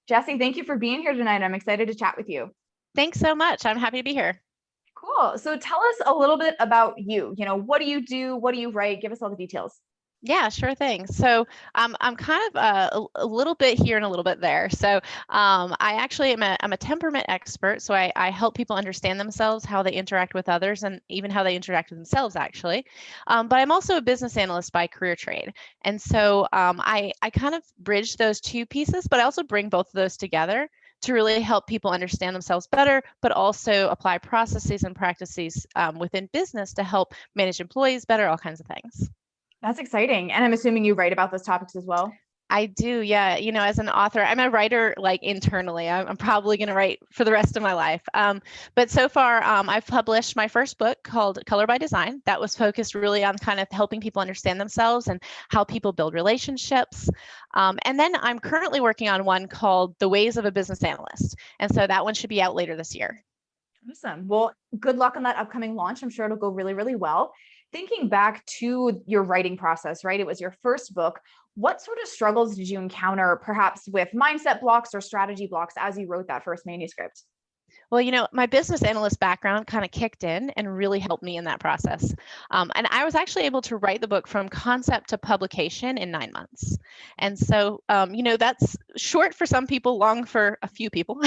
Jessie, thank you for being here tonight. I'm excited to chat with you. Thanks so much. I'm happy to be here. Cool. So tell us a little bit about you. What do you do? What do you write? Give us all the details. Yeah, sure thing. So I'm kind of a little bit here and a little bit there. So I actually I'm a temperament expert. So I help people understand themselves, how they interact with others, and even how they interact with themselves, actually. But I'm also a business analyst by career trade. And so I kind of bridge those two pieces, but I also bring both of those together to really help people understand themselves better, but also apply processes and practices within business to help manage employees better, all kinds of things. That's exciting. And I'm assuming you write about those topics as well. I do, yeah. As an author, I'm a writer like internally. I'm probably going to write for the rest of my life. But so far, I've published my first book called Color by Design. That was focused really on kind of helping people understand themselves and how people build relationships. And then I'm currently working on one called The Ways of a Business Analyst. And so that one should be out later this year. Awesome. Well, good luck on that upcoming launch. I'm sure it'll go really, really well. Thinking back to your writing process, right? It was your first book. What sort of struggles did you encounter, perhaps with mindset blocks or strategy blocks as you wrote that first manuscript? Well, my business analyst background kind of kicked in and really helped me in that process. And I was actually able to write the book from concept to publication in 9 months. And so, that's short for some people, long for a few people.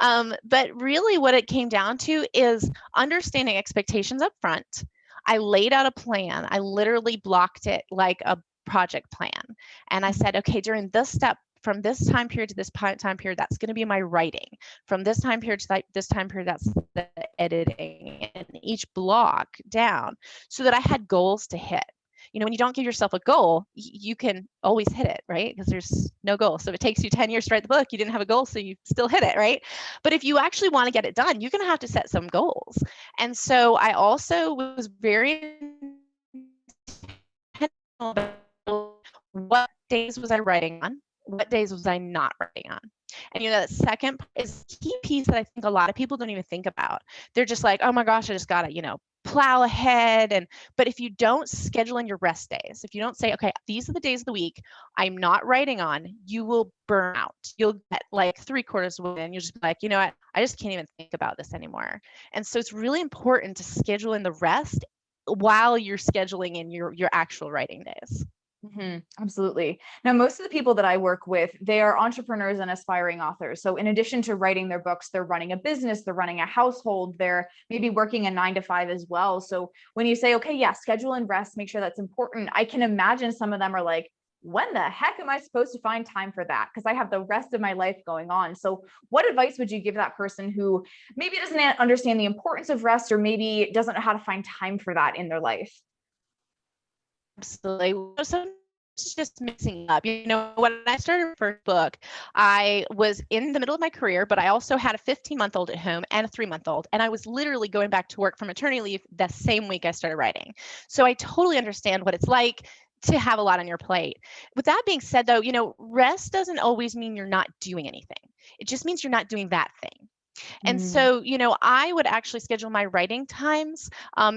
But really, what it came down to is understanding expectations up front. I laid out a plan. I literally blocked it like a project plan. And I said, okay, during this step, from this time period to this time period, that's going to be my writing. From this time period to this time period, that's the editing, and each block down so that I had goals to hit. When you don't give yourself a goal, you can always hit it, right? Because there's no goal. So if it takes you 10 years to write the book, you didn't have a goal, so you still hit it, right? But if you actually want to get it done, you're going to have to set some goals. And so I also was very intentional about what days was I writing on, what days was I not writing on. And that second is a key piece that I think a lot of people don't even think about. They're just like, oh my gosh, I just gotta, plow ahead. But if you don't schedule in your rest days, if you don't say, okay, these are the days of the week I'm not writing on, you will burn out. You'll get like 3/4 of the way and you'll just be like, you know what, I just can't even think about this anymore. And so it's really important to schedule in the rest while you're scheduling in your actual writing days. Absolutely. Now, most of the people that I work with, they are entrepreneurs and aspiring authors. So in addition to writing their books, they're running a business, they're running a household, they're maybe working a 9 to 5 as well. So when you say, okay, yeah, schedule and rest, make sure that's important. I can imagine some of them are like, when the heck am I supposed to find time for that? Because I have the rest of my life going on. So what advice would you give that person who maybe doesn't understand the importance of rest, or maybe doesn't know how to find time for that in their life? Absolutely. So it's just mixing up. When I started my first book, I was in the middle of my career, but I also had a 15-month-old at home and a 3-month-old. And I was literally going back to work from maternity leave the same week I started writing. So I totally understand what it's like to have a lot on your plate. With that being said, though, rest doesn't always mean you're not doing anything. It just means you're not doing that thing. And so, I would actually schedule my writing times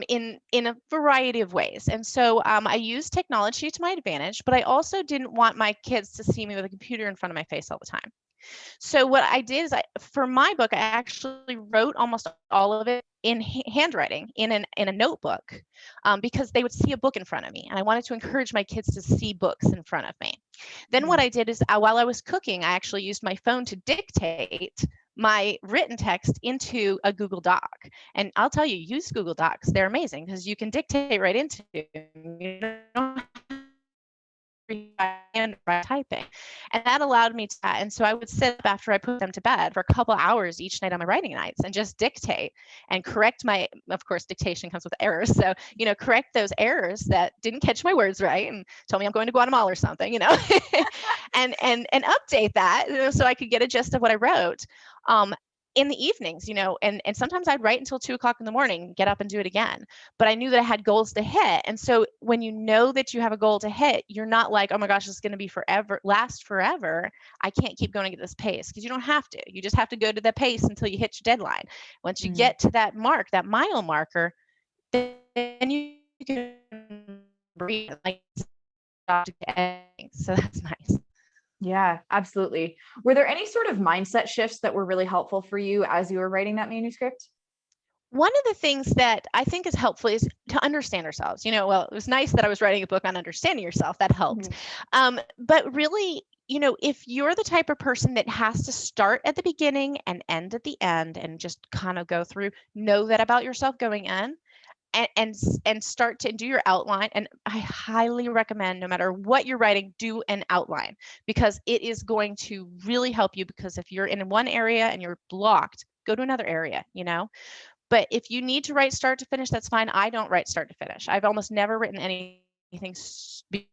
in a variety of ways. And so I use technology to my advantage, but I also didn't want my kids to see me with a computer in front of my face all the time. So what I did is for my book, I actually wrote almost all of it in handwriting in a notebook because they would see a book in front of me. And I wanted to encourage my kids to see books in front of me. Then what I did is while I was cooking, I actually used my phone to dictate my written text into a Google Doc. And I'll tell you, use Google Docs. They're amazing because you can dictate right into them. You don't and typing. And that allowed me to, and so I would sit up after I put them to bed for a couple hours each night on my writing nights and just dictate and correct of course, dictation comes with errors. So, correct those errors that didn't catch my words right and told me I'm going to Guatemala or something, and update that so I could get a gist of what I wrote. In the evenings, and sometimes I'd write until 2 o'clock in the morning, get up and do it again. But I knew that I had goals to hit. And so when you know that you have a goal to hit, you're not like, oh my gosh, this is going to be last forever. I can't keep going at this pace, because you don't have to. You just have to go to the pace until you hit your deadline. Once you get to that mark, that mile marker, then you can breathe. So that's nice. Yeah, absolutely. Were there any sort of mindset shifts that were really helpful for you as you were writing that manuscript? One of the things that I think is helpful is to understand ourselves. Well, it was nice that I was writing a book on understanding yourself. That helped. Mhm. But really, if you're the type of person that has to start at the beginning and end at the end and just kind of go through, know that about yourself going in. And start to do your outline. And I highly recommend, no matter what you're writing, do an outline, because it is going to really help you. Because if you're in one area and you're blocked, go to another area. But if you need to write start to finish, that's fine. I don't write start to finish. I've almost never written anything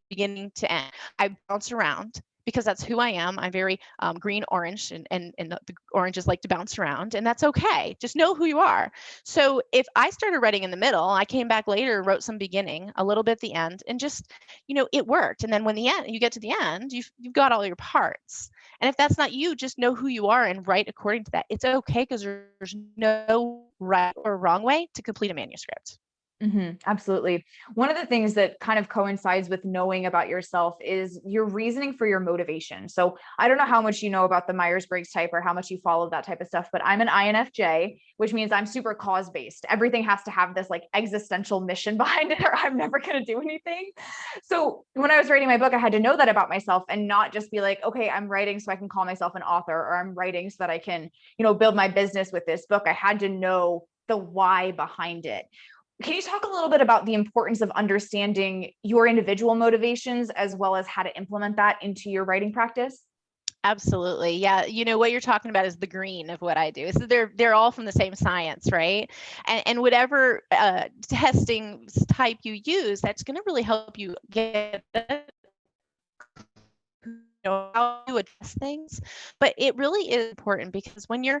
beginning to end. I bounce around because that's who I am. I'm very green, orange, and the oranges like to bounce around, and that's okay. Just know who you are. So if I started writing in the middle, I came back later, wrote some beginning, a little bit at the end, and just, it worked. And then when you get to the end, you've got all your parts. And if that's not you, just know who you are and write according to that. It's okay, because there's no right or wrong way to complete a manuscript. Absolutely. One of the things that kind of coincides with knowing about yourself is your reasoning for your motivation. So I don't know how much you know about the Myers-Briggs type or how much you follow that type of stuff, but I'm an INFJ, which means I'm super cause-based. Everything has to have this like existential mission behind it, or I'm never going to do anything. So when I was writing my book, I had to know that about myself and not just be like, okay, I'm writing so I can call myself an author, or I'm writing so that I can, build my business with this book. I had to know the why behind it. Can you talk a little bit about the importance of understanding your individual motivations as well as how to implement that into your writing practice? Absolutely. Yeah. What you're talking about is the green of what I do. So they're all from the same science, right? And whatever testing type you use, that's going to really help you get how to address things. But it really is important, because when you're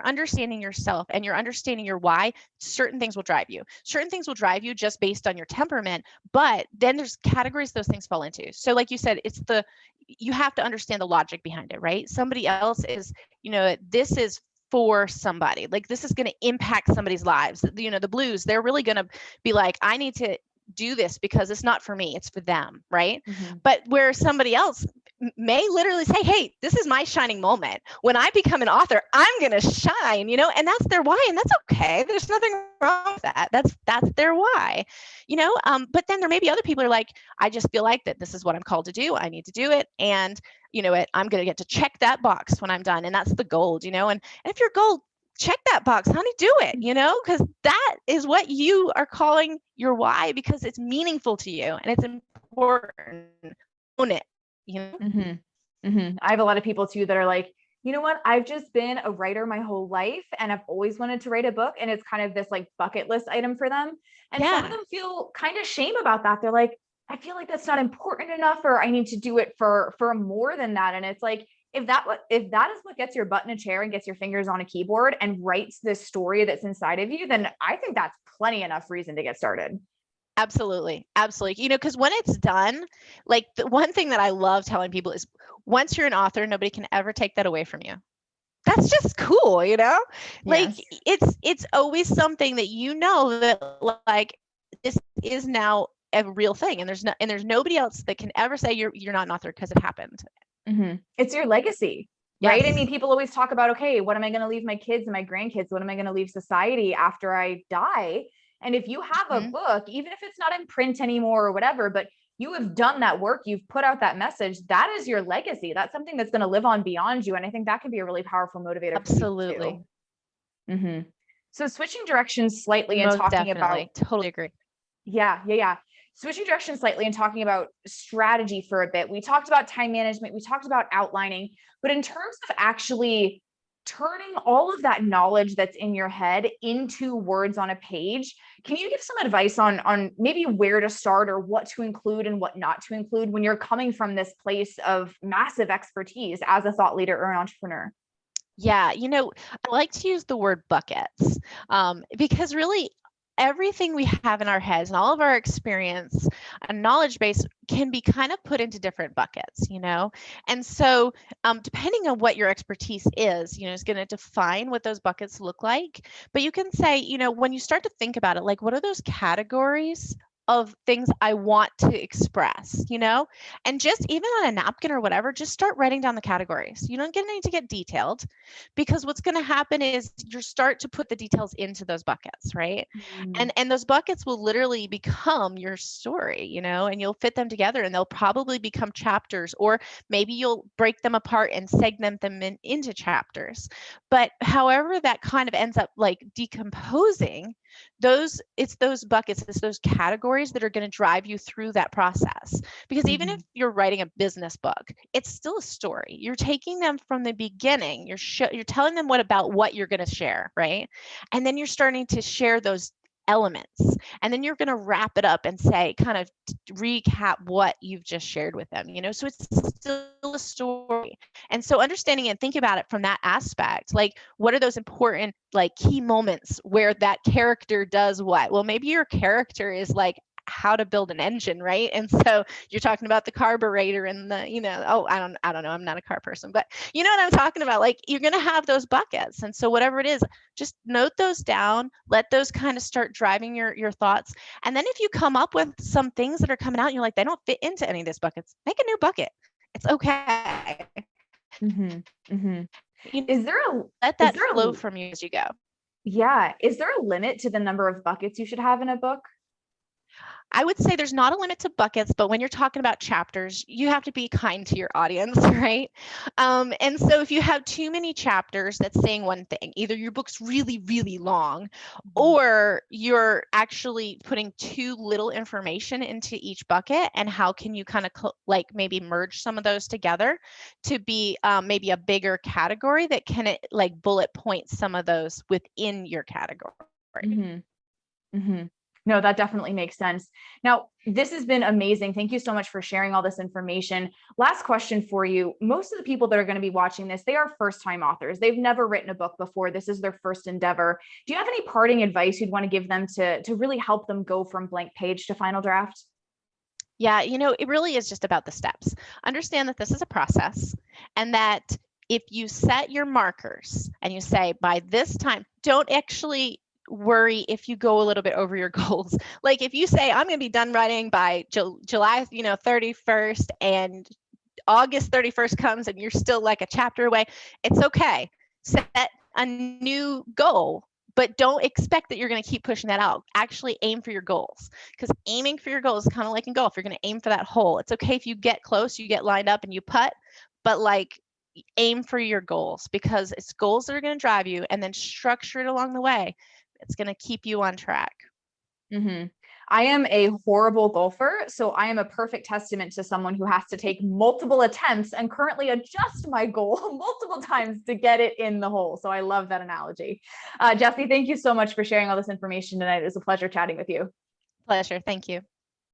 understanding yourself and you're understanding your why, certain things will drive you just based on your temperament. But then there's categories those things fall into. So like you said, you have to understand the logic behind it, right? Somebody else is, this is for somebody, like this is going to impact somebody's lives. The blues, they're really going to be like, I need to do this because it's not for me, it's for them, right? Mhm. But where somebody else may literally say, hey, this is my shining moment. When I become an author, I'm going to shine, and that's their why. And that's okay. There's nothing wrong with that. That's their why, but then there may be other people who are like, I just feel like that this is what I'm called to do. I need to do it. And I'm going to get to check that box when I'm done. And that's the gold, and if you're gold, check that box, honey, do it, because that is what you are calling your why, because it's meaningful to you and it's important. Own it, Mhm. I have a lot of people too that are like, you know what? I've just been a writer my whole life and I've always wanted to write a book. And it's kind of this like bucket list item for them. And some of Yeah, them feel kind of shame about that. They're like, I feel like that's not important enough, or I need to do it for more than that. And it's like, if that is what gets your butt in a chair and gets your fingers on a keyboard and writes this story that's inside of you, then I think that's plenty enough reason to get started. absolutely. Absolutely. Because when it's done, like the one thing that I love telling people is, once you're an author, nobody can ever take that away from you. That's just cool. Like Yes. it's always something that that, like, this is now a real thing, and there's nobody else that can ever say you're not an author because it happened. It's your legacy, right? I Yes. mean, people always talk about, okay, what am I going to leave my kids and my grandkids? What am I going to leave society after I die? And if you have a Mhm. book, even if it's not in print anymore or whatever, but you have done that work, you've put out that message, that is your legacy. That's something that's going to live on beyond you. And I think that can be a really powerful motivator for people too. Absolutely. hmm So switching directions slightly and Most talking about definitely. Totally agree. yeah. Switching directions slightly and talking about strategy for a bit. We talked about time management, we talked about outlining, but in terms of actually turning all of that knowledge that's in your head into words on a page, can you give some advice on maybe where to start or what to include and what not to include when you're coming from this place of massive expertise as a thought leader or an entrepreneur? Yeah, I like to use the word buckets, because really everything we have in our heads and all of our experience and knowledge base can be kind of put into different buckets. And so, depending on what your expertise is going to define what those buckets look like. But you can say, when you start to think about it, like, what are those categories of things I want to express, and just even on a napkin or whatever, just start writing down the categories. You don't need to get detailed, because what's going to happen is you start to put the details into those buckets, right? Mm. And those buckets will literally become your story, and you'll fit them together, and they'll probably become chapters, or maybe you'll break them apart and segment them into chapters. But however that kind of ends up like decomposing, it's those buckets, it's those categories that are going to drive you through that process. Because even if you're writing a business book, it's still a story. You're taking them from the beginning, you're telling them about what you're going to share, right? And then you're starting to share those elements, and then you're going to wrap it up and say, kind of recap what you've just shared with them, so it's still a story. And so understanding and think about it from that aspect, like what are those important like key moments where that character does what? Well, maybe your character is like how to build an engine, right? And so you're talking about the carburetor and the, I don't know, I'm not a car person, but you know what I'm talking about? Like you're going to have those buckets. And so whatever it is, just note those down, let those kind of start driving your thoughts. And then if you come up with some things that are coming out and you're like, they don't fit into any of these buckets, make a new bucket. It's okay. Mm-hmm. Mm-hmm. You Is there a let is that there flow a from you as you go. yeah, is there a limit to the number of buckets you should have in a book? I would say there's not a limit to buckets, but when you're talking about chapters, you have to be kind to your audience, right? And so if you have too many chapters that's saying one thing, either your book's really, really long, or you're actually putting too little information into each bucket, and how can you kind of like maybe merge some of those together to be maybe a bigger category that can like bullet point some of those within your category. Mm-hmm. Mm-hmm. No, that definitely makes sense. Now, this has been amazing. Thank you so much for sharing all this information. Last question for you. Most of the people that are going to be watching this, they are first-time authors. They've never written a book before. This is their first endeavor. Do you have any parting advice you'd want to give them to really help them go from blank page to final draft? Yeah, it really is just about the steps. Understand that this is a process, and that if you set your markers and you say by this time, don't actually worry if you go a little bit over your goals. Like if you say I'm going to be done writing by July, 31st, and August 31st comes and you're still like a chapter away, it's okay. Set a new goal, but don't expect that you're going to keep pushing that out. Actually aim for your goals, because aiming for your goals is kind of like in golf. You're going to aim for that hole. It's okay if you get close, you get lined up and you putt, but like aim for your goals, because it's goals that are going to drive you, and then structure it along the way. It's going to keep you on track. Mm-hmm. I am a horrible golfer, so I am a perfect testament to someone who has to take multiple attempts and currently adjust my goal multiple times to get it in the hole. So I love that analogy. Jessie, thank you so much for sharing all this information tonight. It was a pleasure chatting with you. Pleasure. Thank you.